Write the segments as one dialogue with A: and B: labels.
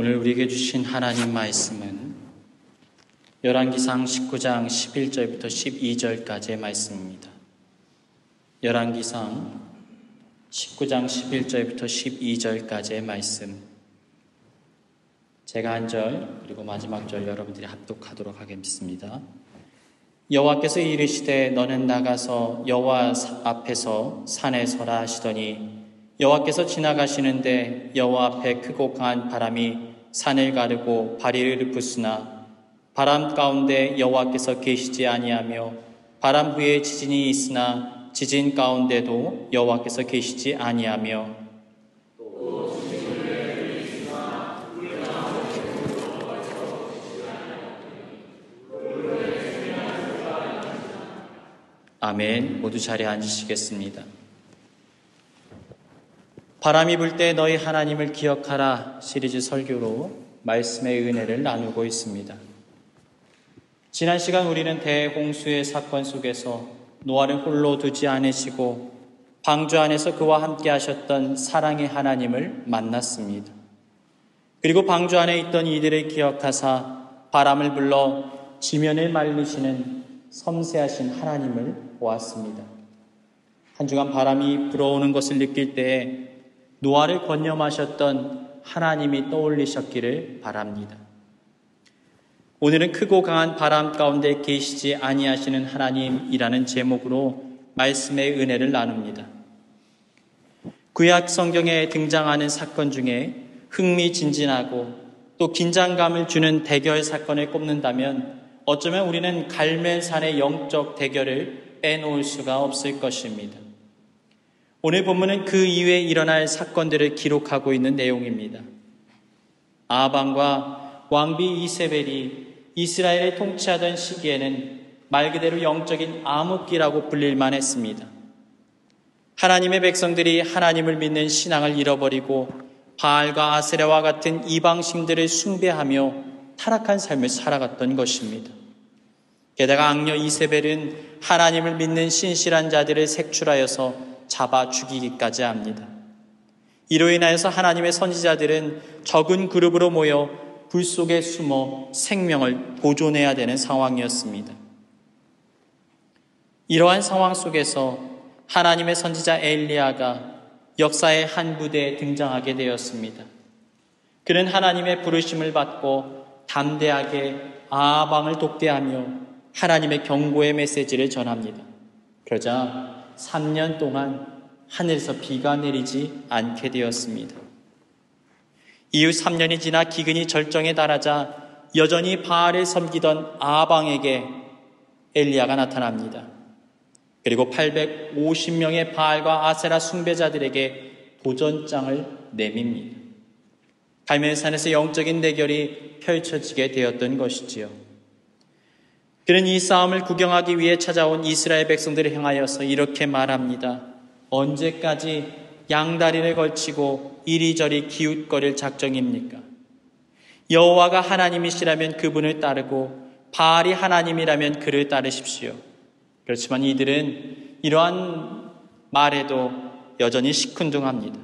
A: 오늘 우리에게 주신 하나님 말씀은 열왕기상 19장 11절부터 12절까지의 말씀입니다. 열왕기상 19장 11절부터 12절까지의 말씀, 제가 한 절 그리고 마지막 절 여러분들이 합독하도록 하겠습니다. 여호와께서 이르시되 너는 나가서 여호와 앞에서 산에 서라 하시더니 여호와께서 지나가시는데 여호와 앞에 크고 강한 바람이 산을 가르고 바리를 부수나 바람 가운데 여호와께서 계시지 아니하며 바람 후에 지진이 있으나 지진 가운데도 여호와께서 계시지 아니하며 아멘. 모두 자리에 앉으시겠습니다. 바람이 불 때 너희 하나님을 기억하라 시리즈 설교로 말씀의 은혜를 나누고 있습니다. 지난 시간 우리는 대홍수의 사건 속에서 노아를 홀로 두지 않으시고 방주 안에서 그와 함께 하셨던 사랑의 하나님을 만났습니다. 그리고 방주 안에 있던 이들을 기억하사 바람을 불러 지면을 말리시는 섬세하신 하나님을 보았습니다. 한 주간 바람이 불어오는 것을 느낄 때에 노아를 권념하셨던 하나님이 떠올리셨기를 바랍니다. 오늘은 크고 강한 바람 가운데 계시지 아니하시는 하나님이라는 제목으로 말씀의 은혜를 나눕니다. 구약 성경에 등장하는 사건 중에 흥미진진하고 또 긴장감을 주는 대결 사건을 꼽는다면 어쩌면 우리는 갈멜산의 영적 대결을 빼놓을 수가 없을 것입니다. 오늘 본문은 그 이후에 일어날 사건들을 기록하고 있는 내용입니다. 아합과 왕비 이세벨이 이스라엘을 통치하던 시기에는 말 그대로 영적인 암흑기라고 불릴만 했습니다. 하나님의 백성들이 하나님을 믿는 신앙을 잃어버리고 바알과 아세라와 같은 이방신들을 숭배하며 타락한 삶을 살아갔던 것입니다. 게다가 악녀 이세벨은 하나님을 믿는 신실한 자들을 색출하여서 잡아 죽이기까지 합니다. 이로 인하여서 하나님의 선지자들은 적은 그룹으로 모여 불 속에 숨어 생명을 보존해야 되는 상황이었습니다. 이러한 상황 속에서 하나님의 선지자 엘리야가 역사의 한 부대에 등장하게 되었습니다. 그는 하나님의 부르심을 받고 담대하게 아합 왕을 독대하며 하나님의 경고의 메시지를 전합니다. 그러자 3년 동안 하늘에서 비가 내리지 않게 되었습니다. 이후 3년이 지나 기근이 절정에 달하자 여전히 바알을 섬기던 아합 왕에게 엘리야가 나타납니다. 그리고 850명의 바알과 아세라 숭배자들에게 도전장을 내밉니다. 갈멜산에서 영적인 대결이 펼쳐지게 되었던 것이지요. 그는 이 싸움을 구경하기 위해 찾아온 이스라엘 백성들을 향하여서 이렇게 말합니다. 언제까지 양다리를 걸치고 이리저리 기웃거릴 작정입니까? 여호와가 하나님이시라면 그분을 따르고 바알이 하나님이라면 그를 따르십시오. 그렇지만 이들은 이러한 말에도 여전히 시큰둥합니다.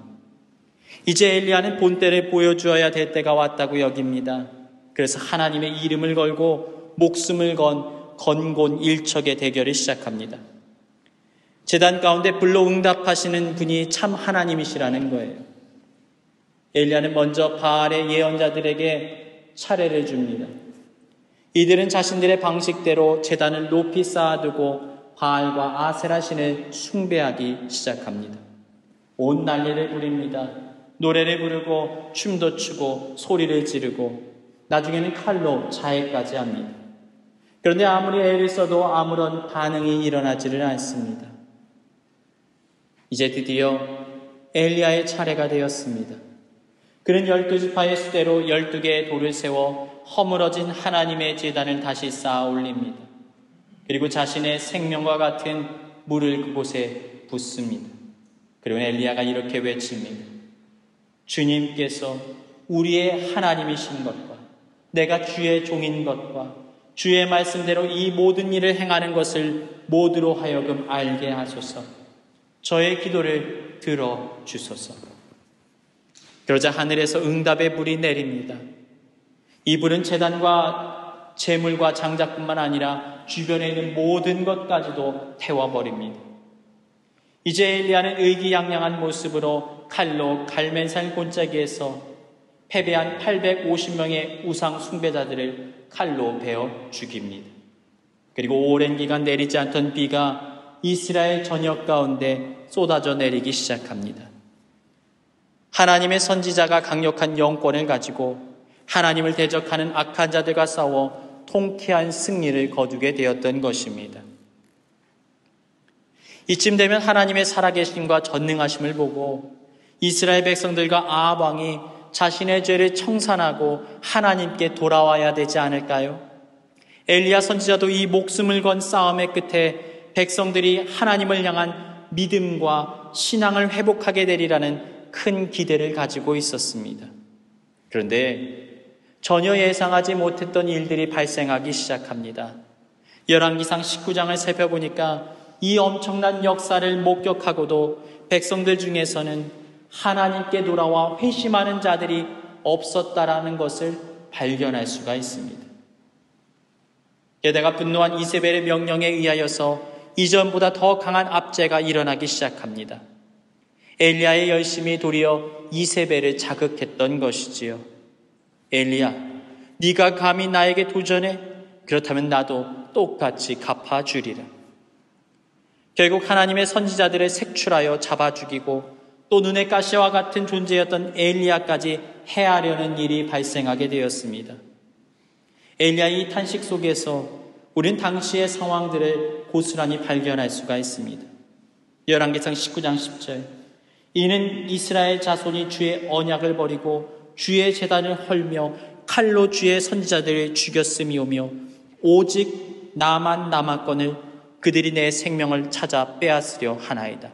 A: 이제 엘리야는 본때를 보여주어야 될 때가 왔다고 여깁니다. 그래서 하나님의 이름을 걸고 목숨을 건 건곤일척의 대결을 시작합니다. 제단 가운데 불로 응답하시는 분이 참 하나님이시라는 거예요. 엘리야는 먼저 바알의 예언자들에게 차례를 줍니다. 이들은 자신들의 방식대로 제단을 높이 쌓아두고 바알과 아세라 신을 숭배하기 시작합니다. 온 난리를 부립니다. 노래를 부르고 춤도 추고 소리를 지르고 나중에는 칼로 자해까지 합니다. 그런데 아무리 애를 써도 아무런 반응이 일어나지를 않습니다. 이제 드디어 엘리야의 차례가 되었습니다. 그는 12지파의 수대로 12개의 돌을 세워 허물어진 하나님의 제단을 다시 쌓아 올립니다. 그리고 자신의 생명과 같은 물을 그곳에 붓습니다. 그리고 엘리야가 이렇게 외칩니다. 주님께서 우리의 하나님이신 것과 내가 주의 종인 것과 주의 말씀대로 이 모든 일을 행하는 것을 모두로 하여금 알게 하소서. 저의 기도를 들어주소서. 그러자 하늘에서 응답의 불이 내립니다. 이 불은 제단과 제물과 장작뿐만 아니라 주변에 있는 모든 것까지도 태워버립니다. 이제 엘리야는 의기양양한 모습으로 칼로 갈멜산 골짜기에서 패배한 850명의 우상 숭배자들을 칼로 베어 죽입니다. 그리고 오랜 기간 내리지 않던 비가 이스라엘 전역 가운데 쏟아져 내리기 시작합니다. 하나님의 선지자가 강력한 영권을 가지고 하나님을 대적하는 악한 자들과 싸워 통쾌한 승리를 거두게 되었던 것입니다. 이쯤 되면 하나님의 살아계심과 전능하심을 보고 이스라엘 백성들과 아합 왕이 자신의 죄를 청산하고 하나님께 돌아와야 되지 않을까요? 엘리야 선지자도 이 목숨을 건 싸움의 끝에 백성들이 하나님을 향한 믿음과 신앙을 회복하게 되리라는 큰 기대를 가지고 있었습니다. 그런데 전혀 예상하지 못했던 일들이 발생하기 시작합니다. 열왕기상 19장을 살펴보니까 이 엄청난 역사를 목격하고도 백성들 중에서는 하나님께 돌아와 회심하는 자들이 없었다라는 것을 발견할 수가 있습니다. 게다가 분노한 이세벨의 명령에 의하여서 이전보다 더 강한 압제가 일어나기 시작합니다. 엘리야의 열심이 도리어 이세벨을 자극했던 것이지요. 엘리야, 네가 감히 나에게 도전해? 그렇다면 나도 똑같이 갚아주리라. 결국 하나님의 선지자들을 색출하여 잡아 죽이고 또 눈의 가시와 같은 존재였던 엘리야까지 해하려는 일이 발생하게 되었습니다. 엘리야의 이 탄식 속에서 우린 당시의 상황들을 고스란히 발견할 수가 있습니다. 열왕기상 19장 10절, 이는 이스라엘 자손이 주의 언약을 버리고 주의 제단을 헐며 칼로 주의 선지자들을 죽였음이오며 오직 나만 남았거늘 그들이 내 생명을 찾아 빼앗으려 하나이다.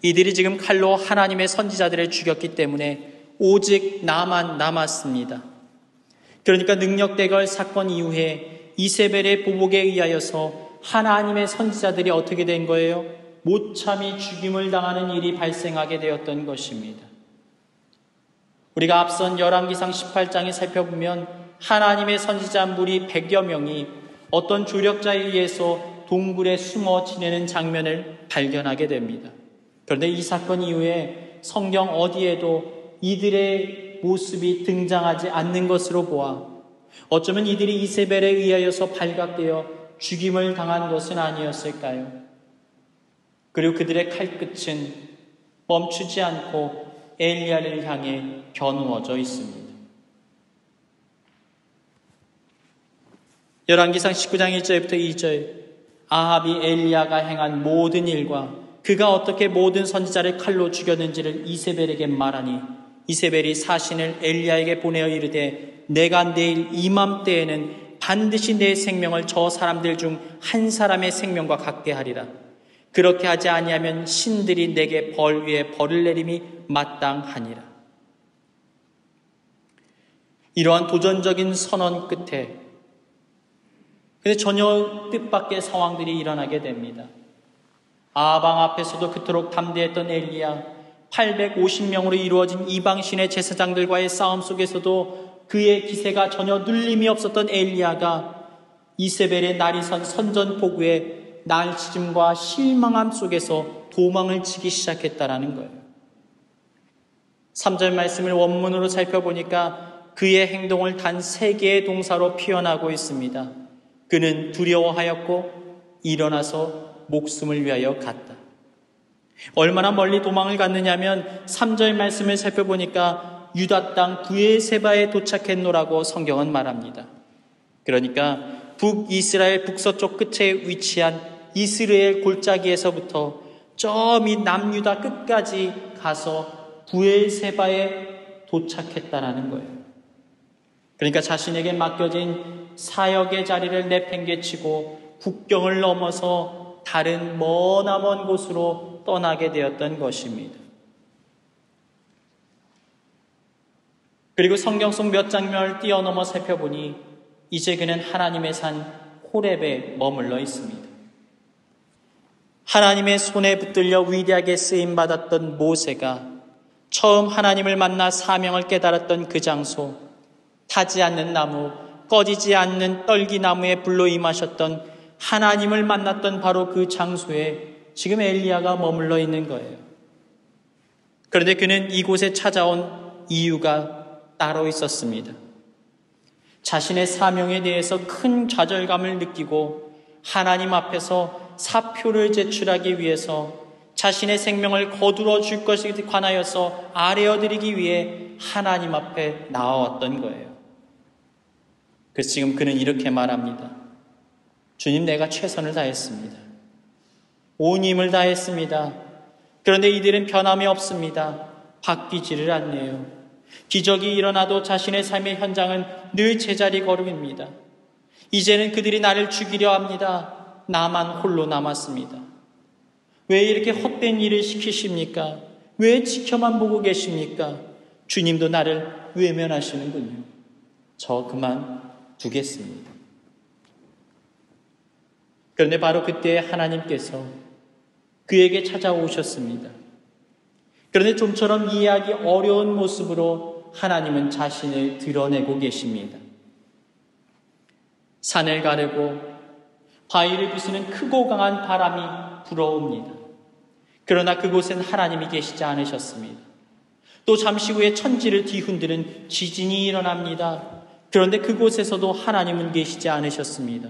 A: 이들이 지금 칼로 하나님의 선지자들을 죽였기 때문에 오직 나만 남았습니다. 그러니까 능력대걸 사건 이후에 이세벨의 보복에 의하여서 하나님의 선지자들이 어떻게 된 거예요? 모참이 죽임을 당하는 일이 발생하게 되었던 것입니다. 우리가 앞선 열왕기상 18장에 살펴보면 하나님의 선지자 무리 100여 명이 어떤 조력자에 의해서 동굴에 숨어 지내는 장면을 발견하게 됩니다. 그런데 이 사건 이후에 성경 어디에도 이들의 모습이 등장하지 않는 것으로 보아 어쩌면 이들이 이세벨에 의하여서 발각되어 죽임을 당한 것은 아니었을까요? 그리고 그들의 칼끝은 멈추지 않고 엘리야를 향해 겨누어져 있습니다. 열왕기상 19장 1절부터 2절, 아합이 엘리야가 행한 모든 일과 그가 어떻게 모든 선지자를 칼로 죽였는지를 이세벨에게 말하니 이세벨이 사신을 엘리야에게 보내어 이르되 내가 내일 이맘때에는 반드시 내 생명을 저 사람들 중 한 사람의 생명과 같게 하리라. 그렇게 하지 아니하면 신들이 내게 벌 위에 벌을 내림이 마땅하니라. 이러한 도전적인 선언 끝에 근데 전혀 뜻밖의 상황들이 일어나게 됩니다. 아방 앞에서도 그토록 담대했던 엘리야, 850명으로 이루어진 이방신의 제사장들과의 싸움 속에서도 그의 기세가 전혀 눌림이 없었던 엘리야가 이세벨의 날이 선 선전포고에 날씨짐과 실망함 속에서 도망을 치기 시작했다라는 거예요. 3절 말씀을 원문으로 살펴보니까 그의 행동을 단 3개의 동사로 표현하고 있습니다. 그는 두려워하였고 일어나서 목숨을 위하여 갔다. 얼마나 멀리 도망을 갔느냐면 3절 말씀을 살펴보니까 유다 땅 브에세바에 도착했노라고 성경은 말합니다. 그러니까 북이스라엘 북서쪽 끝에 위치한 이스라엘 골짜기에서부터 저 밑 남유다 끝까지 가서 브에세바에 도착했다라는 거예요. 그러니까 자신에게 맡겨진 사역의 자리를 내팽개치고 국경을 넘어서 다른 머나먼 곳으로 떠나게 되었던 것입니다. 그리고 성경 속 몇 장면을 뛰어넘어 살펴보니 이제 그는 하나님의 산 호렙에 머물러 있습니다. 하나님의 손에 붙들려 위대하게 쓰임받았던 모세가 처음 하나님을 만나 사명을 깨달았던 그 장소, 타지 않는 나무, 꺼지지 않는 떨기나무에 불로 임하셨던 하나님을 만났던 바로 그 장소에 지금 엘리야가 머물러 있는 거예요. 그런데 그는 이곳에 찾아온 이유가 따로 있었습니다. 자신의 사명에 대해서 큰 좌절감을 느끼고 하나님 앞에서 사표를 제출하기 위해서 자신의 생명을 거두어 줄 것에 관하여서 아뢰어드리기 위해 하나님 앞에 나와왔던 거예요. 그래서 지금 그는 이렇게 말합니다. 주님, 내가 최선을 다했습니다. 온 힘을 다했습니다. 그런데 이들은 변함이 없습니다. 바뀌지를 않네요. 기적이 일어나도 자신의 삶의 현장은 늘 제자리 걸음입니다. 이제는 그들이 나를 죽이려 합니다. 나만 홀로 남았습니다. 왜 이렇게 헛된 일을 시키십니까? 왜 지켜만 보고 계십니까? 주님도 나를 외면하시는군요. 저 그만 두겠습니다. 그런데 바로 그때 하나님께서 그에게 찾아오셨습니다. 그런데 좀처럼 이해하기 어려운 모습으로 하나님은 자신을 드러내고 계십니다. 산을 가르고 바위를 부수는 크고 강한 바람이 불어옵니다. 그러나 그곳엔 하나님이 계시지 않으셨습니다. 또 잠시 후에 천지를 뒤흔드는 지진이 일어납니다. 그런데 그곳에서도 하나님은 계시지 않으셨습니다.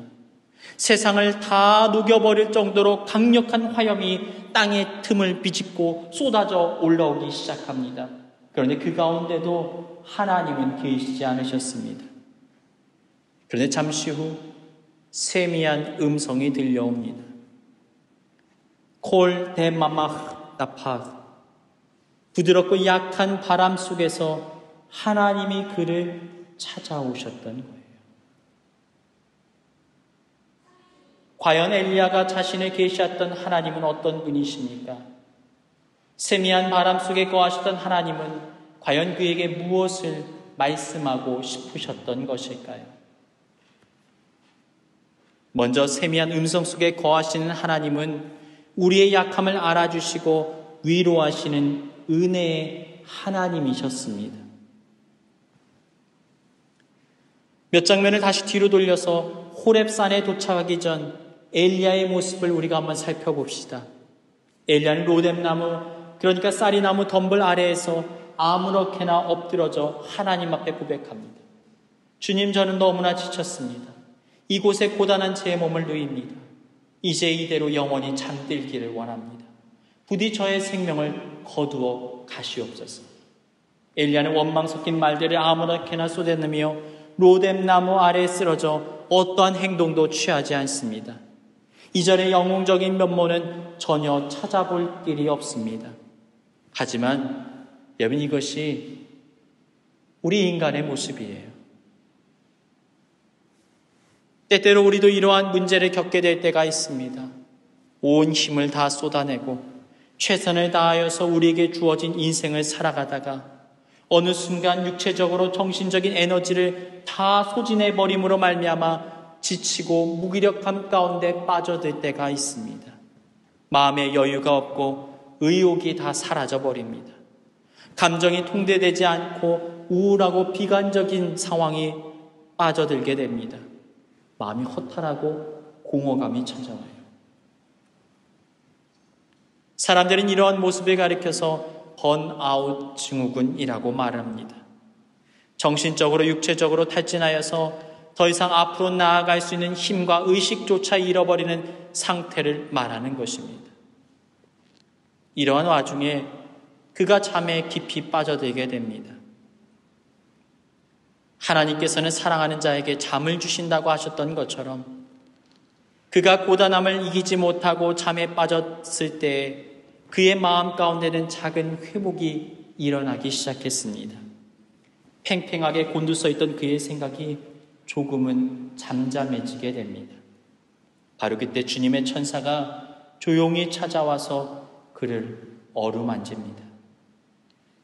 A: 세상을 다 녹여버릴 정도로 강력한 화염이 땅의 틈을 비집고 쏟아져 올라오기 시작합니다. 그런데 그 가운데도 하나님은 계시지 않으셨습니다. 그런데 잠시 후 세미한 음성이 들려옵니다. 콜 데마마흐 나파, 부드럽고 약한 바람 속에서 하나님이 그를 찾아오셨던 거예요. 과연 엘리야가 자신을 계시했던 하나님은 어떤 분이십니까? 세미한 바람 속에 거하셨던 하나님은 과연 그에게 무엇을 말씀하고 싶으셨던 것일까요? 먼저 세미한 음성 속에 거하시는 하나님은 우리의 약함을 알아주시고 위로하시는 은혜의 하나님이셨습니다. 몇 장면을 다시 뒤로 돌려서 호렙산에 도착하기 전 엘리야의 모습을 우리가 한번 살펴봅시다. 엘리야는 로뎀나무, 그러니까 쌀이나무 덤불 아래에서 아무렇게나 엎드러져 하나님 앞에 고백합니다. 주님, 저는 너무나 지쳤습니다. 이곳에 고단한 제 몸을 누입니다. 이제 이대로 영원히 잠들기를 원합니다. 부디 저의 생명을 거두어 가시옵소서. 엘리야는 원망 섞인 말들을 아무렇게나 쏟아내며 로뎀나무 아래에 쓰러져 어떠한 행동도 취하지 않습니다. 이전의 영웅적인 면모는 전혀 찾아볼 길이 없습니다. 하지만 여러분, 이것이 우리 인간의 모습이에요. 때때로 우리도 이러한 문제를 겪게 될 때가 있습니다. 온 힘을 다 쏟아내고 최선을 다하여서 우리에게 주어진 인생을 살아가다가 어느 순간 육체적으로 정신적인 에너지를 다 소진해버림으로 말미암아 지치고 무기력함 가운데 빠져들 때가 있습니다. 마음에 여유가 없고 의욕이 다 사라져버립니다. 감정이 통제되지 않고 우울하고 비관적인 상황이 빠져들게 됩니다. 마음이 허탈하고 공허감이 찾아와요. 사람들은 이러한 모습을 가리켜서 번아웃 증후군이라고 말합니다. 정신적으로 육체적으로 탈진하여서 더 이상 앞으로 나아갈 수 있는 힘과 의식조차 잃어버리는 상태를 말하는 것입니다. 이러한 와중에 그가 잠에 깊이 빠져들게 됩니다. 하나님께서는 사랑하는 자에게 잠을 주신다고 하셨던 것처럼 그가 고단함을 이기지 못하고 잠에 빠졌을 때 그의 마음 가운데는 작은 회복이 일어나기 시작했습니다. 팽팽하게 곤두서 있던 그의 생각이 조금은 잠잠해지게 됩니다. 바로 그때 주님의 천사가 조용히 찾아와서 그를 어루만집니다.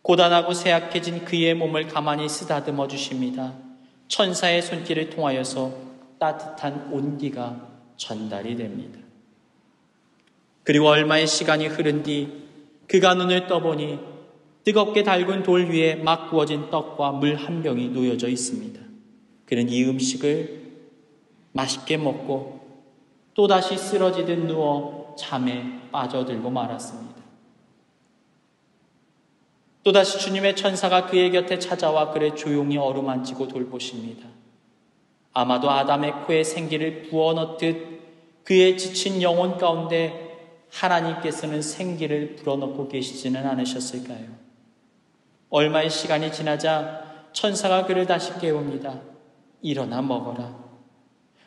A: 고단하고 쇠약해진 그의 몸을 가만히 쓰다듬어 주십니다. 천사의 손길을 통하여서 따뜻한 온기가 전달이 됩니다. 그리고 얼마의 시간이 흐른 뒤 그가 눈을 떠보니 뜨겁게 달군 돌 위에 막 구워진 떡과 물 한 병이 놓여져 있습니다. 그는 이 음식을 맛있게 먹고 또다시 쓰러지듯 누워 잠에 빠져들고 말았습니다. 또다시 주님의 천사가 그의 곁에 찾아와 그를 조용히 어루만지고 돌보십니다. 아마도 아담의 코에 생기를 부어넣듯 그의 지친 영혼 가운데 하나님께서는 생기를 불어넣고 계시지는 않으셨을까요? 얼마의 시간이 지나자 천사가 그를 다시 깨웁니다. 일어나 먹어라.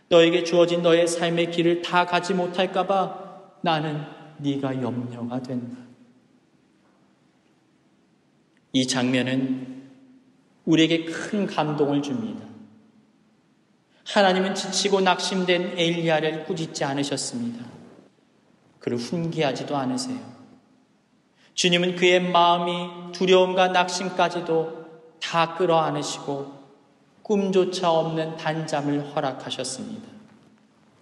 A: 너에게 주어진 너의 삶의 길을 다 가지 못할까 봐 나는 네가 염려가 된다. 이 장면은 우리에게 큰 감동을 줍니다. 하나님은 지치고 낙심된 엘리야를 꾸짖지 않으셨습니다. 그를 훈계하지도 않으세요. 주님은 그의 마음이 두려움과 낙심까지도 다 끌어안으시고 꿈조차 없는 단잠을 허락하셨습니다.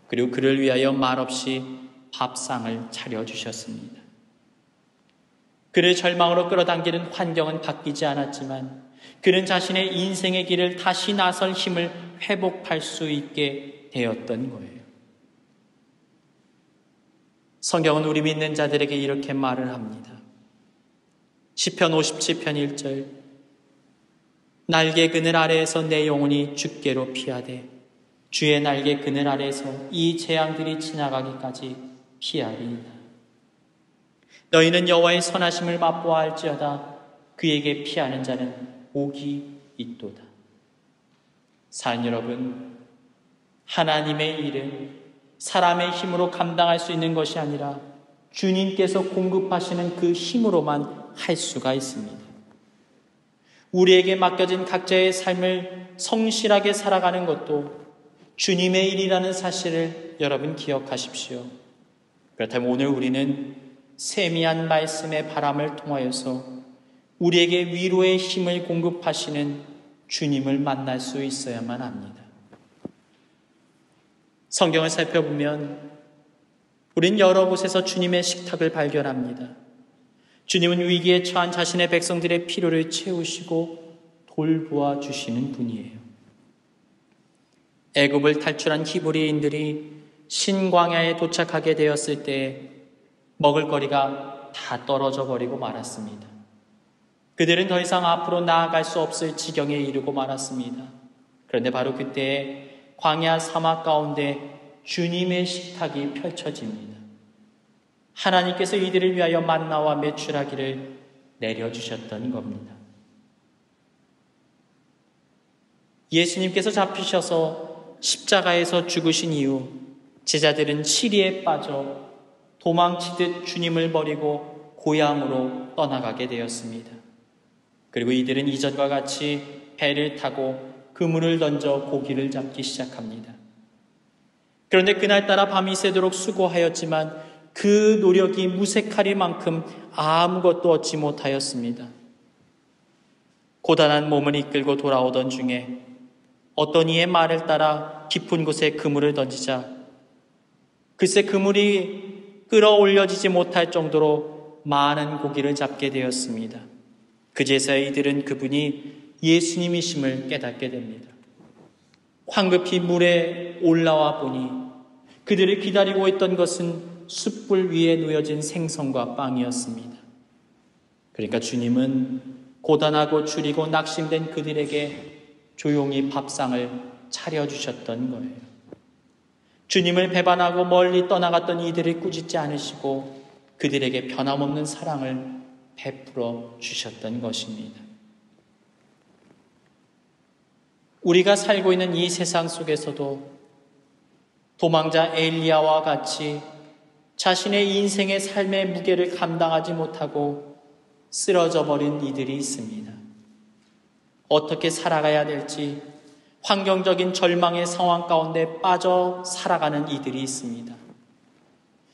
A: 그리고 그를 위하여 말없이 밥상을 차려주셨습니다. 그를 절망으로 끌어당기는 환경은 바뀌지 않았지만 그는 자신의 인생의 길을 다시 나설 힘을 회복할 수 있게 되었던 거예요. 성경은 우리 믿는 자들에게 이렇게 말을 합니다. 시편 57편 1절 날개 그늘 아래에서 내 영혼이 주께로 피하되 주의 날개 그늘 아래에서 이 재앙들이 지나가기까지 피하리이다. 너희는 여호와의 선하심을 맛보아할지어다 그에게 피하는 자는 복이 있도다. 사랑 여러분, 하나님의 일은 사람의 힘으로 감당할 수 있는 것이 아니라 주님께서 공급하시는 그 힘으로만 할 수가 있습니다. 우리에게 맡겨진 각자의 삶을 성실하게 살아가는 것도 주님의 일이라는 사실을 여러분 기억하십시오. 그렇다면 오늘 우리는 세미한 말씀의 바람을 통하여서 우리에게 위로의 힘을 공급하시는 주님을 만날 수 있어야만 합니다. 성경을 살펴보면 우린 여러 곳에서 주님의 식탁을 발견합니다. 주님은 위기에 처한 자신의 백성들의 필요를 채우시고 돌보아 주시는 분이에요. 애굽을 탈출한 히브리인들이 신광야에 도착하게 되었을 때 먹을거리가 다 떨어져 버리고 말았습니다. 그들은 더 이상 앞으로 나아갈 수 없을 지경에 이르고 말았습니다. 그런데 바로 그때 광야 사막 가운데 주님의 식탁이 펼쳐집니다. 하나님께서 이들을 위하여 만나와 메추라기를 내려주셨던 겁니다. 예수님께서 잡히셔서 십자가에서 죽으신 이후 제자들은 시리에 빠져 도망치듯 주님을 버리고 고향으로 떠나가게 되었습니다. 그리고 이들은 이전과 같이 배를 타고 그물을 던져 고기를 잡기 시작합니다. 그런데 그날따라 밤이 새도록 수고하였지만 그 노력이 무색하리만큼 아무것도 얻지 못하였습니다. 고단한 몸을 이끌고 돌아오던 중에 어떤 이의 말을 따라 깊은 곳에 그물을 던지자 글쎄 그물이 끌어올려지지 못할 정도로 많은 고기를 잡게 되었습니다. 그제서야 이들은 그분이 예수님이심을 깨닫게 됩니다. 황급히 물에 올라와 보니 그들을 기다리고 있던 것은 숯불 위에 놓여진 생선과 빵이었습니다. 그러니까 주님은 고단하고 줄이고 낙심된 그들에게 조용히 밥상을 차려주셨던 거예요. 주님을 배반하고 멀리 떠나갔던 이들을 꾸짖지 않으시고 그들에게 변함없는 사랑을 베풀어 주셨던 것입니다. 우리가 살고 있는 이 세상 속에서도 도망자 엘리야와 같이 자신의 인생의 삶의 무게를 감당하지 못하고 쓰러져 버린 이들이 있습니다. 어떻게 살아가야 될지 환경적인 절망의 상황 가운데 빠져 살아가는 이들이 있습니다.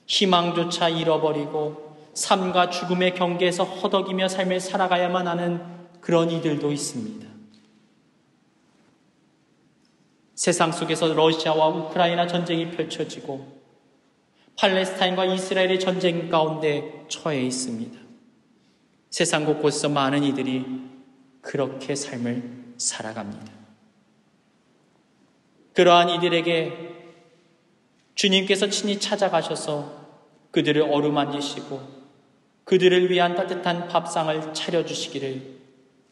A: 희망조차 잃어버리고 삶과 죽음의 경계에서 허덕이며 삶을 살아가야만 하는 그런 이들도 있습니다. 세상 속에서 러시아와 우크라이나 전쟁이 펼쳐지고 팔레스타인과 이스라엘의 전쟁 가운데 처해 있습니다. 세상 곳곳에서 많은 이들이 그렇게 삶을 살아갑니다. 그러한 이들에게 주님께서 친히 찾아가셔서 그들을 어루만지시고 그들을 위한 따뜻한 밥상을 차려주시기를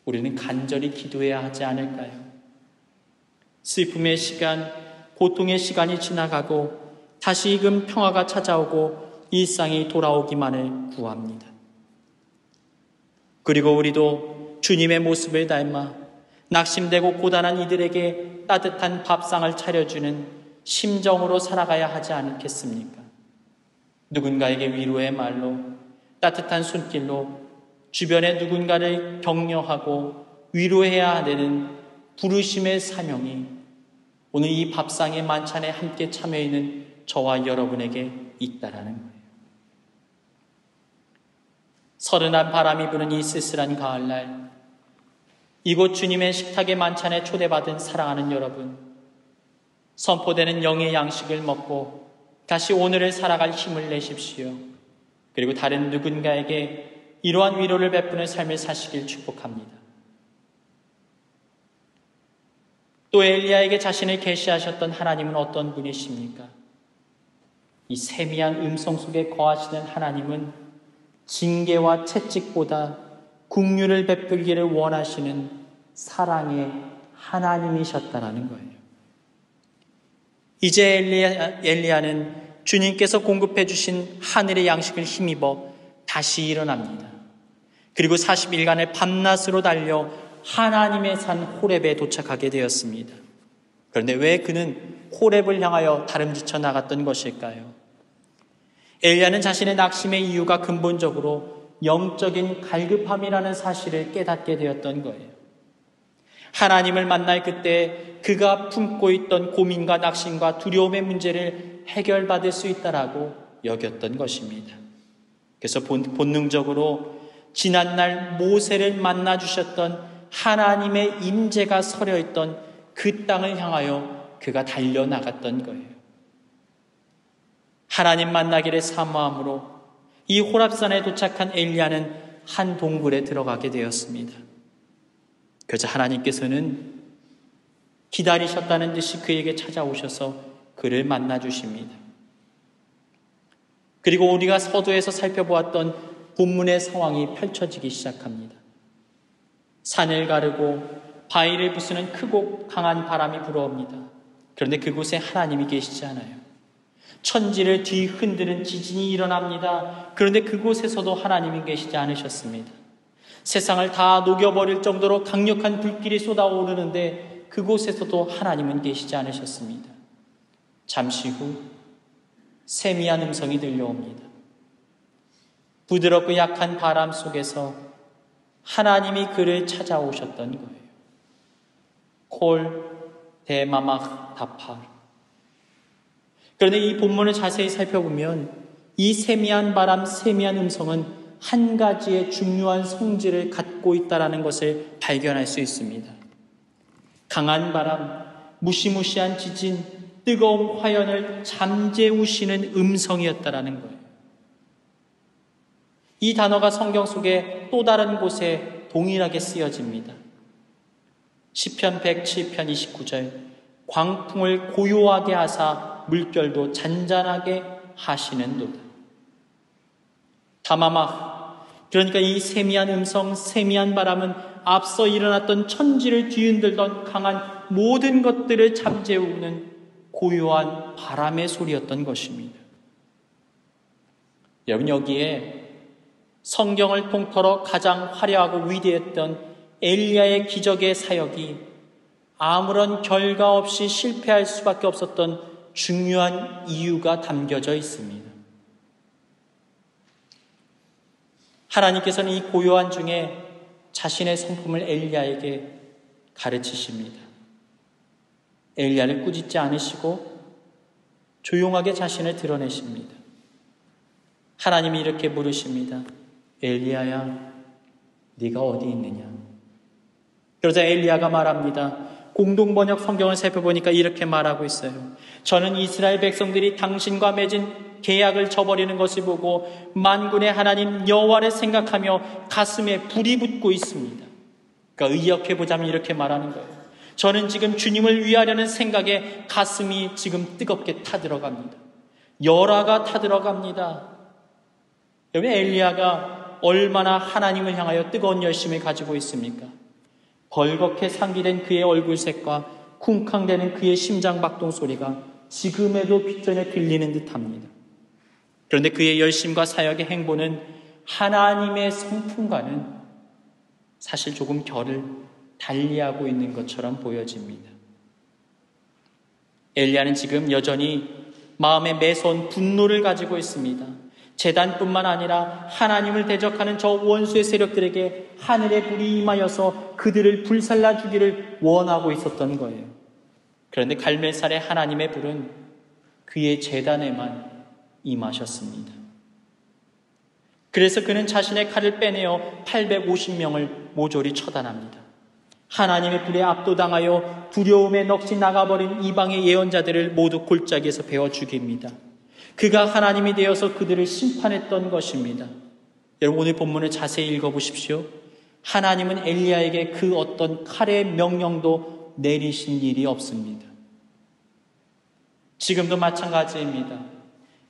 A: 우리는 간절히 기도해야 하지 않을까요? 슬픔의 시간, 고통의 시간이 지나가고 다시금 평화가 찾아오고 일상이 돌아오기만을 구합니다. 그리고 우리도 주님의 모습을 닮아 낙심되고 고단한 이들에게 따뜻한 밥상을 차려주는 심정으로 살아가야 하지 않겠습니까? 누군가에게 위로의 말로, 따뜻한 손길로 주변의 누군가를 격려하고 위로해야 되는 부르심의 사명이 오늘 이 밥상의 만찬에 함께 참여 있는 저와 여러분에게 있다라는 거예요. 서른한 바람이 부는 이 쓸쓸한 가을날, 이곳 주님의 식탁의 만찬에 초대받은 사랑하는 여러분, 선포되는 영의 양식을 먹고 다시 오늘을 살아갈 힘을 내십시오. 그리고 다른 누군가에게 이러한 위로를 베푸는 삶을 사시길 축복합니다. 또 엘리야에게 자신을 계시하셨던 하나님은 어떤 분이십니까? 이 세미한 음성 속에 거하시는 하나님은 징계와 채찍보다 긍휼을 베풀기를 원하시는 사랑의 하나님이셨다라는 거예요. 이제 엘리야는 주님께서 공급해 주신 하늘의 양식을 힘입어 다시 일어납니다. 그리고 40일간의 밤낮으로 달려 하나님의 산 호렙에 도착하게 되었습니다. 그런데 왜 그는 호렙을 향하여 다름지쳐 나갔던 것일까요? 엘리야는 자신의 낙심의 이유가 근본적으로 영적인 갈급함이라는 사실을 깨닫게 되었던 거예요. 하나님을 만날 그때 그가 품고 있던 고민과 낙심과 두려움의 문제를 해결받을 수 있다라고 여겼던 것입니다. 그래서 본능적으로 지난날 모세를 만나 주셨던 하나님의 임재가 서려 있던 그 땅을 향하여 그가 달려나갔던 거예요. 하나님 만나기를 사모함으로 이 호랍산에 도착한 엘리야는 한 동굴에 들어가게 되었습니다. 그래서 하나님께서는 기다리셨다는 듯이 그에게 찾아오셔서 그를 만나 주십니다. 그리고 우리가 서두에서 살펴보았던 본문의 상황이 펼쳐지기 시작합니다. 산을 가르고 바위를 부수는 크고 강한 바람이 불어옵니다. 그런데 그곳에 하나님이 계시지 않아요. 천지를 뒤흔드는 지진이 일어납니다. 그런데 그곳에서도 하나님이 계시지 않으셨습니다. 세상을 다 녹여버릴 정도로 강력한 불길이 쏟아오르는데 그곳에서도 하나님은 계시지 않으셨습니다. 잠시 후 세미한 음성이 들려옵니다. 부드럽고 약한 바람 속에서 하나님이 그를 찾아오셨던 거예요. 콜 데마막 다파. 그런데 이 본문을 자세히 살펴보면 이 세미한 바람, 세미한 음성은 한 가지의 중요한 성질을 갖고 있다는 것을 발견할 수 있습니다. 강한 바람, 무시무시한 지진, 뜨거운 화연을 잠재우시는 음성이었다라는 거예요. 이 단어가 성경 속에 또 다른 곳에 동일하게 쓰여집니다. 시편 107편 29절 광풍을 고요하게 하사 물결도 잔잔하게 하시는도다. 다마막, 그러니까 이 세미한 음성, 세미한 바람은 앞서 일어났던 천지를 뒤흔들던 강한 모든 것들을 잠재우는 고요한 바람의 소리였던 것입니다. 여러분, 여기에 성경을 통틀어 가장 화려하고 위대했던 엘리야의 기적의 사역이 아무런 결과 없이 실패할 수밖에 없었던 중요한 이유가 담겨져 있습니다. 하나님께서는 이 고요한 중에 자신의 성품을 엘리야에게 가르치십니다. 엘리야를 꾸짖지 않으시고 조용하게 자신을 드러내십니다. 하나님이 이렇게 물으십니다. 엘리야야, 네가 어디 있느냐? 그러자 엘리야가 말합니다. 공동번역 성경을 살펴보니까 이렇게 말하고 있어요. 저는 이스라엘 백성들이 당신과 맺은 계약을 저버리는 것을 보고 만군의 하나님 여호와를 생각하며 가슴에 불이 붙고 있습니다. 그러니까 의역해보자면 이렇게 말하는 거예요. 저는 지금 주님을 위하려는 생각에 가슴이 지금 뜨겁게 타들어갑니다. 열화가 타들어갑니다. 여러분, 엘리야가 얼마나 하나님을 향하여 뜨거운 열심을 가지고 있습니까? 벌겋게 상기된 그의 얼굴색과 쿵쾅대는 그의 심장박동 소리가 지금에도 귓전에 들리는 듯합니다. 그런데 그의 열심과 사역의 행보는 하나님의 성품과는 사실 조금 결을 달리하고 있는 것처럼 보여집니다. 엘리야는 지금 여전히 마음에 매서운 분노를 가지고 있습니다. 제단뿐만 아니라 하나님을 대적하는 저 원수의 세력들에게 하늘의 불이 임하여서 그들을 불살라 주기를 원하고 있었던 거예요. 그런데 갈멜살의 하나님의 불은 그의 제단에만 임하셨습니다. 그래서 그는 자신의 칼을 빼내어 850명을 모조리 처단합니다. 하나님의 불에 압도당하여 두려움에 넋이 나가버린 이방의 예언자들을 모두 골짜기에서 베어 죽입니다. 그가 하나님이 되어서 그들을 심판했던 것입니다. 여러분, 오늘 본문을 자세히 읽어보십시오. 하나님은 엘리야에게 그 어떤 칼의 명령도 내리신 일이 없습니다. 지금도 마찬가지입니다.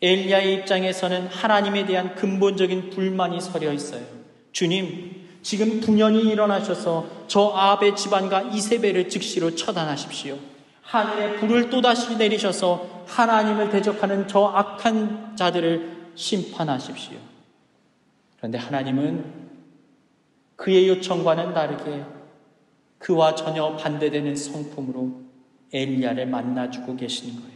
A: 엘리야의 입장에서는 하나님에 대한 근본적인 불만이 서려 있어요. 주님, 지금 분연히 일어나셔서 저 아합의 집안과 이세벨을 즉시로 처단하십시오. 하늘의 불을 또다시 내리셔서 하나님을 대적하는 저 악한 자들을 심판하십시오. 그런데 하나님은 그의 요청과는 다르게 그와 전혀 반대되는 성품으로 엘리야를 만나주고 계신 거예요.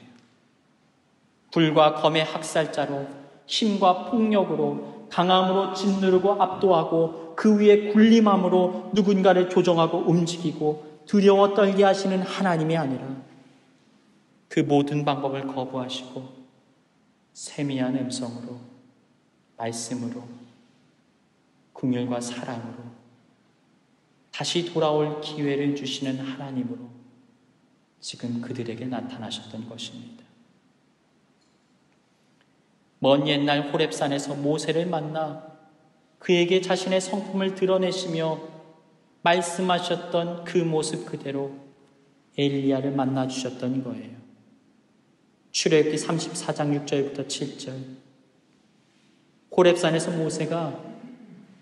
A: 불과 검의 학살자로 힘과 폭력으로 강함으로 짓누르고 압도하고 그 위에 군림함으로 누군가를 조종하고 움직이고 두려워 떨게 하시는 하나님이 아니라 그 모든 방법을 거부하시고 세미한 음성으로, 말씀으로, 긍휼과 사랑으로 다시 돌아올 기회를 주시는 하나님으로 지금 그들에게 나타나셨던 것입니다. 먼 옛날 호렙산에서 모세를 만나 그에게 자신의 성품을 드러내시며 말씀하셨던 그 모습 그대로 엘리야를 만나주셨던 거예요. 출애굽기 34장 6절부터 7절. 호렙산에서 모세가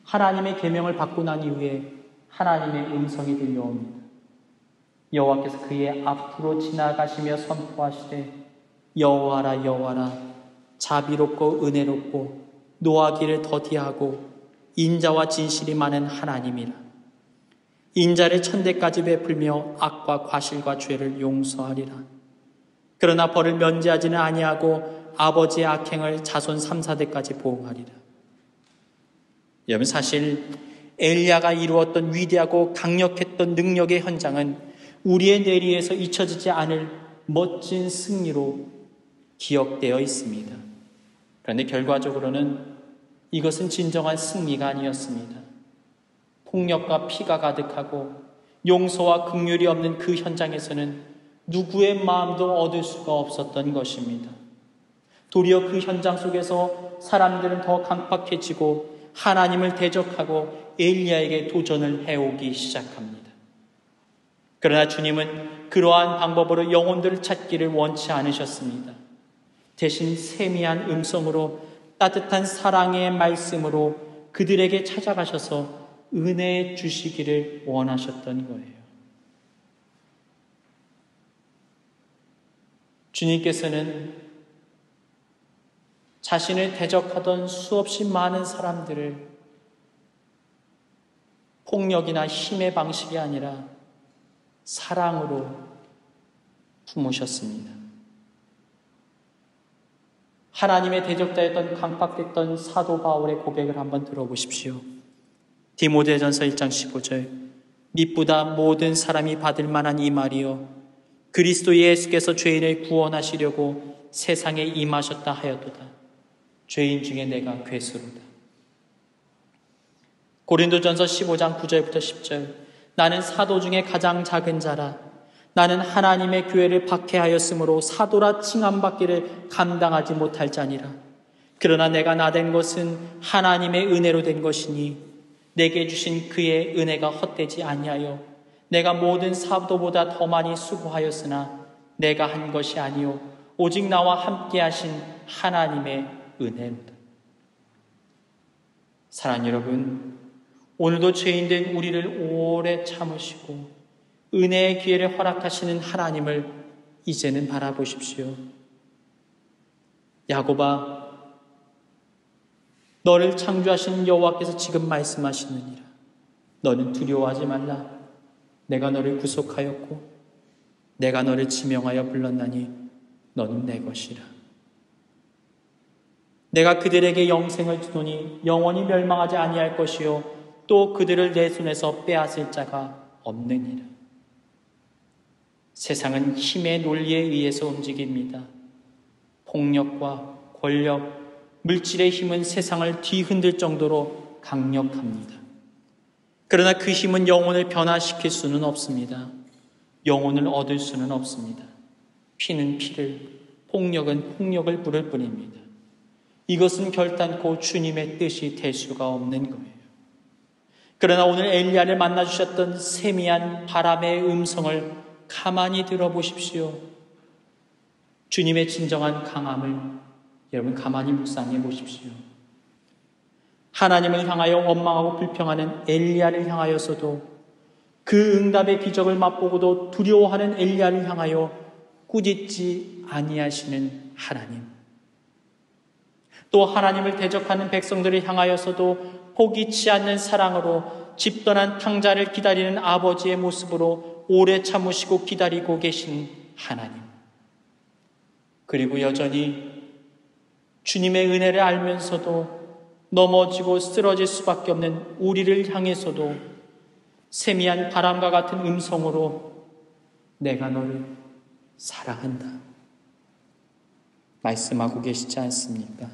A: 하나님의 계명을 받고 난 이후에 하나님의 음성이 들려옵니다. 여호와께서 그의 앞으로 지나가시며 선포하시되 여호와라 여호와라 자비롭고 은혜롭고 노하기를 더디하고 인자와 진실이 많은 하나님이라. 인자를 천대까지 베풀며 악과 과실과 죄를 용서하리라. 그러나 벌을 면제하지는 아니하고 아버지의 악행을 자손 3, 4대까지 보응하리라. 여러분, 사실 엘리야가 이루었던 위대하고 강력했던 능력의 현장은 우리의 뇌리에서 잊혀지지 않을 멋진 승리로 기억되어 있습니다. 그런데 결과적으로는 이것은 진정한 승리가 아니었습니다. 폭력과 피가 가득하고 용서와 긍휼이 없는 그 현장에서는 누구의 마음도 얻을 수가 없었던 것입니다. 도리어 그 현장 속에서 사람들은 더 강팍해지고 하나님을 대적하고 엘리야에게 도전을 해오기 시작합니다. 그러나 주님은 그러한 방법으로 영혼들을 찾기를 원치 않으셨습니다. 대신 세미한 음성으로 따뜻한 사랑의 말씀으로 그들에게 찾아가셔서 은혜 주시기를 원하셨던 거예요. 주님께서는 자신을 대적하던 수없이 많은 사람들을 폭력이나 힘의 방식이 아니라 사랑으로 품으셨습니다. 하나님의 대적자였던 강팍됐던 사도 바울의 고백을 한번 들어보십시오. 디모데전서 1장 15절. 미쁘다 모든 사람이 받을 만한 이 말이요 그리스도 예수께서 죄인을 구원하시려고 세상에 임하셨다 하였도다. 죄인 중에 내가 괴수로다. 고린도전서 15장 9절부터 10절. 나는 사도 중에 가장 작은 자라. 나는 하나님의 교회를 박해하였으므로 사도라 칭함받기를 감당하지 못할 자니라. 그러나 내가 나된 것은 하나님의 은혜로 된 것이니 내게 주신 그의 은혜가 헛되지 아니하여 내가 모든 사도보다 더 많이 수고하였으나 내가 한 것이 아니요 오직 나와 함께 하신 하나님의 은혜로다. 사랑하는 여러분, 오늘도 죄인된 우리를 오래 참으시고 은혜의 기회를 허락하시는 하나님을 이제는 바라보십시오. 야곱아, 너를 창조하신 여호와께서 지금 말씀하시느니라. 너는 두려워하지 말라. 내가 너를 구속하였고 내가 너를 지명하여 불렀나니 너는 내 것이라. 내가 그들에게 영생을 주노니 영원히 멸망하지 아니할 것이요 또 그들을 내 손에서 빼앗을 자가 없느니라. 세상은 힘의 논리에 의해서 움직입니다. 폭력과 권력, 물질의 힘은 세상을 뒤흔들 정도로 강력합니다. 그러나 그 힘은 영혼을 변화시킬 수는 없습니다. 영혼을 얻을 수는 없습니다. 피는 피를, 폭력은 폭력을 부를 뿐입니다. 이것은 결단코 주님의 뜻이 될 수가 없는 거예요. 그러나 오늘 엘리야를 만나주셨던 세미한 바람의 음성을 가만히 들어보십시오. 주님의 진정한 강함을 여러분 가만히 묵상해 보십시오. 하나님을 향하여 원망하고 불평하는 엘리야를 향하여서도 그 응답의 기적을 맛보고도 두려워하는 엘리야를 향하여 꾸짖지 아니하시는 하나님. 또 하나님을 대적하는 백성들을 향하여서도 포기치 않는 사랑으로 집 떠난 탕자를 기다리는 아버지의 모습으로 오래 참으시고 기다리고 계신 하나님. 그리고 여전히 주님의 은혜를 알면서도 넘어지고 쓰러질 수밖에 없는 우리를 향해서도 세미한 바람과 같은 음성으로 내가 너를 사랑한다 말씀하고 계시지 않습니까?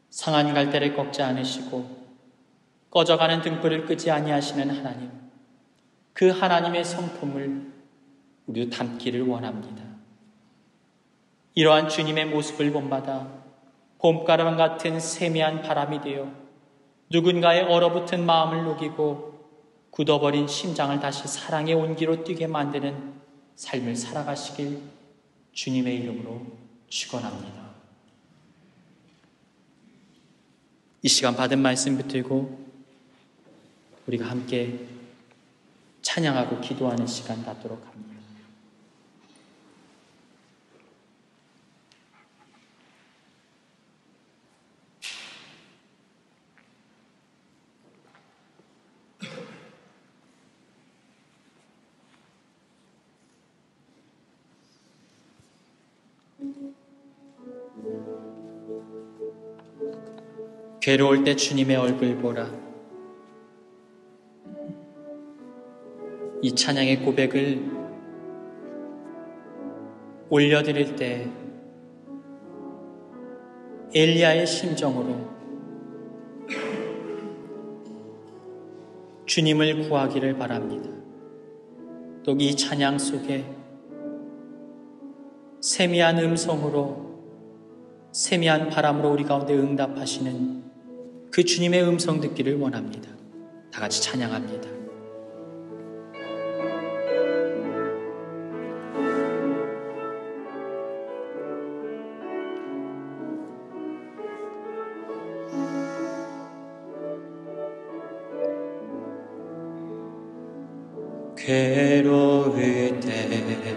A: 상한 갈대를 꺾지 않으시고 꺼져가는 등불을 끄지 아니하시는 하나님, 그 하나님의 성품을 우리도 담기를 원합니다. 이러한 주님의 모습을 본받아 봄가람 같은 세미한 바람이 되어 누군가의 얼어붙은 마음을 녹이고 굳어버린 심장을 다시 사랑의 온기로 뛰게 만드는 삶을 살아가시길 주님의 이름으로 축원합니다. 이 시간 받은 말씀 붙들고 우리가 함께 찬양하고 기도하는 시간 갖도록 합니다. 괴로울 때 주님의 얼굴 보라. 이 찬양의 고백을 올려드릴 때 엘리야의 심정으로 주님을 구하기를 바랍니다. 또 이 찬양 속에 세미한 음성으로 세미한 바람으로 우리 가운데 응답하시는 그 주님의 음성 듣기를 원합니다. 다 같이 찬양합니다. 괴로울 때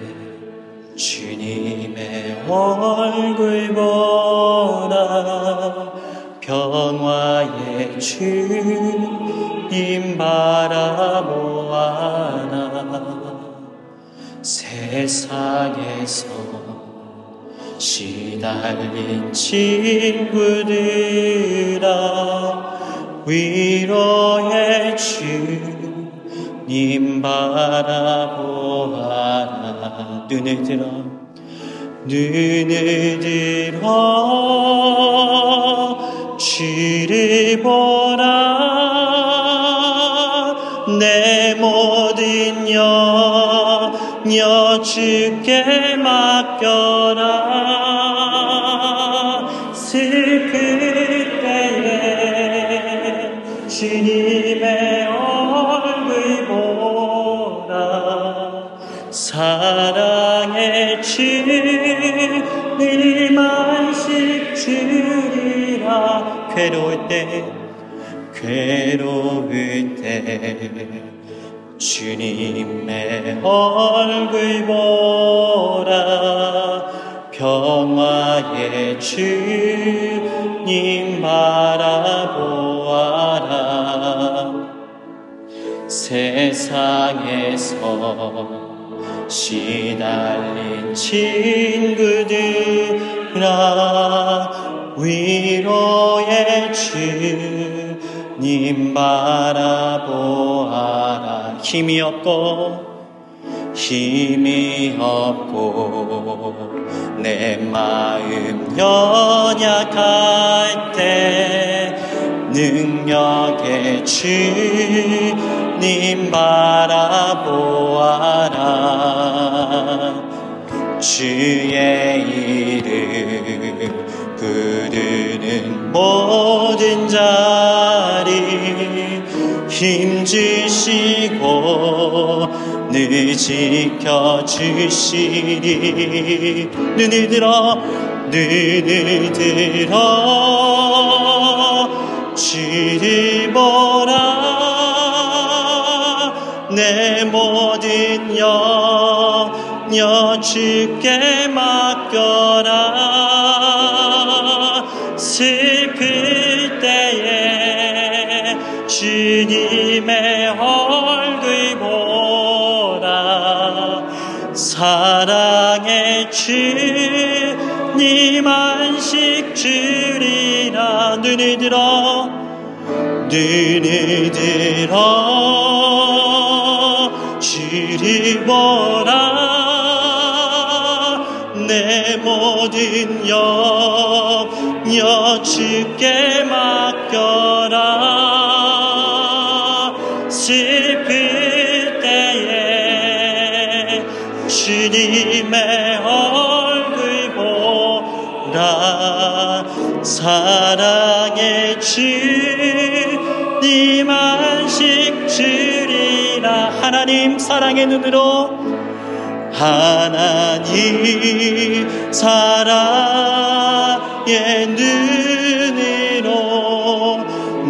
A: 주님의 얼굴 보라. 평화의 주님 바라보아라. 세상에서 시달린 친구들아, 위로의 주님 바라보아라. 눈을 들어 주를 보라. 내 모든 염려 주께 맡겨라. 슬플 때에 주님의 얼굴 보라. 사랑의 주님 안식 주리라. 괴로울 때 주님의 얼굴 보라. 평화의 주님 바라보아라. 세상에서 시달린 친구들아, 위로의 주님 바라보아라. 힘이 없고 내 마음 연약할 때 능력의 주님 바라보아라. 주의 이름 부르는 모든 자리 힘주시고 늘 지켜주시리. 눈을 들어 주를 보라. 내 모든 영역 주께 맡겨라. 슬플 때에 주님의 얼굴 보라. 사랑의 주님 안식 주리라. 눈을 들어 주를 보라. 내 모든 영역 주께 맡겨라. 슬플 때에 주님의 얼굴 보라. 사랑의 주님 안식 주리라. 하나님 사랑의 눈으로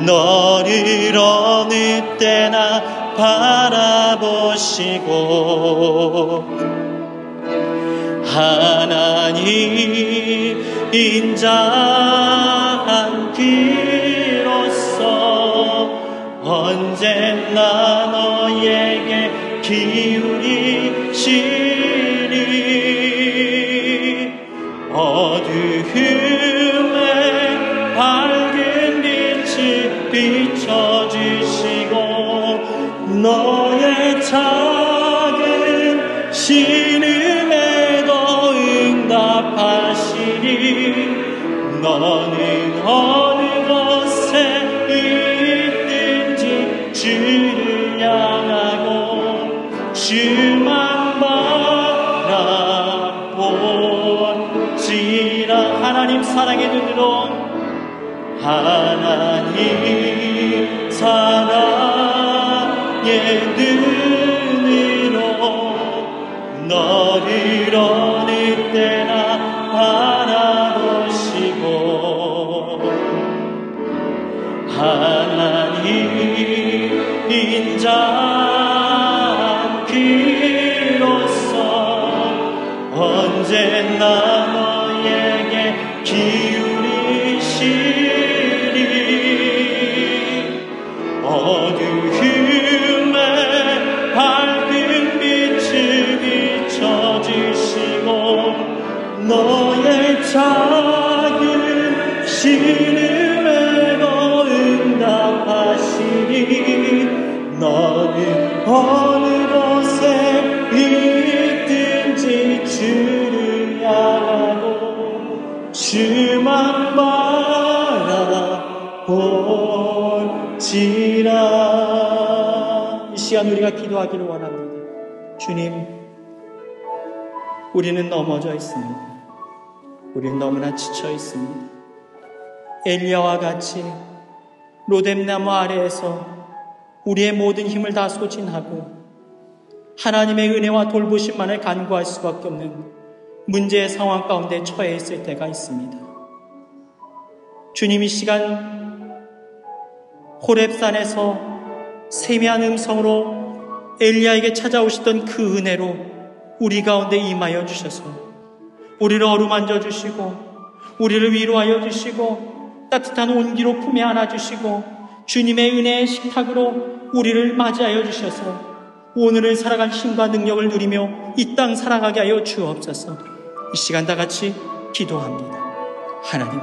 A: 너를 어느 때나 바라보시고 하나님 인자한 귀로서 언제나 너에게 기울이시리. 어두움에 밝은 빛을 비춰주시고 너의 작은 신음에도 응답하시리. 너는 어느 곳에 있든지 주를 향하고 주만 바라보지라. 하나님 사랑의 눈으로 하나님 사랑의 눈으로 너를 어느 때나 바라보시고 하나님 인자한 귀로서 언제나 너에게 기울이시리. 어두움에 밝은 빛을 비춰주시고 너의 작은 신음에도 응답하시리. 너는 어느 곳에 있든지 주를 향하고 주만 바라보지라. 이 시간 우리가 기도하기를 원합니다. 주님, 우리는 넘어져 있습니다. 우리는 너무나 지쳐 있습니다. 엘리야와 같이 로뎀나무 아래에서 우리의 모든 힘을 다 소진하고 하나님의 은혜와 돌보심만을 간구할 수밖에 없는 문제의 상황 가운데 처해 있을 때가 있습니다. 주님, 이 시간 호렙산에서 세미한 음성으로 엘리야에게 찾아오시던 그 은혜로 우리 가운데 임하여 주셔서 우리를 어루만져 주시고 우리를 위로하여 주시고 따뜻한 온기로 품에 안아주시고 주님의 은혜의 식탁으로 우리를 맞이하여 주셔서 오늘을 살아갈 힘과 능력을 누리며 이 땅 살아가게 하여 주옵소서. 이 시간 다 같이 기도합니다. 하나님,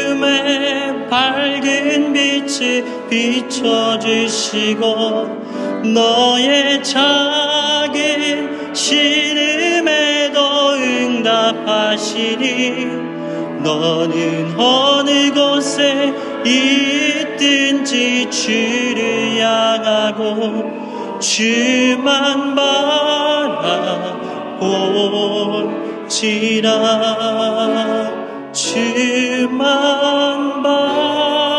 B: 어두움에 밝은 빛을 비춰주시고 너의 작은 신음에도 응답하시니 너는 어느 곳에 있든지 주를 향하고 주만 바라볼지라. 주만 바라볼지라.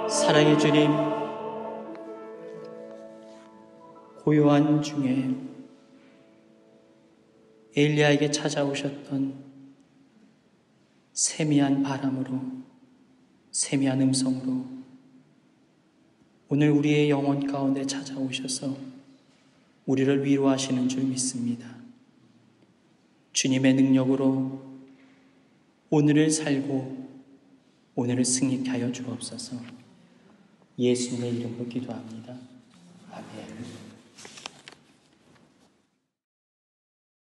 A: 사랑의 주님, 고요한 중에 엘리야에게 찾아오셨던 세미한 바람으로, 세미한 음성으로 오늘 우리의 영혼 가운데 찾아오셔서 우리를 위로하시는 줄 믿습니다. 주님의 능력으로 오늘을 살고 오늘을 승리케 하여 주옵소서. 예수님의 이름으로 기도합니다. 아멘.